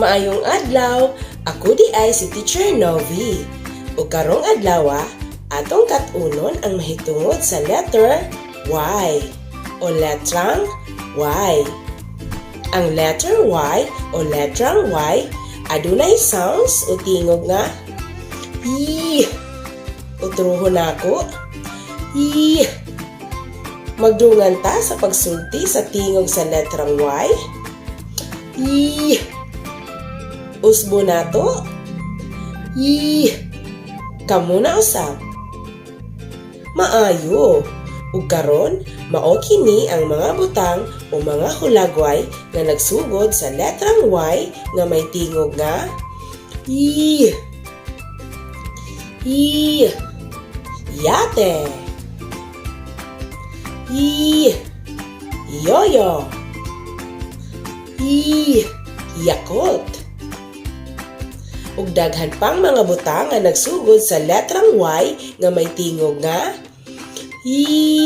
Maayong adlaw, ako di ay si Teacher Novi. O karong adlaw, atong katunon ang mahitungod sa letter Y o letrang Y. Ang letter Y o letrang Y adunay sounds o tingog nga I. Utruhon ako. I. Magdungan ta sa pagsulti sa tingog sa letrang Y. I. Usbo nato. I. Kamu na usab. Maayo. Ug karon mao kini ang mga butang o mga hulagway nga nagsugod sa letrang Y nga may tingog nga I. I. Yate. I. Yoyo. I. Yakult. Ug daghan pang mga butang nga nagsugod sa letrang Y nga may tingog nga I.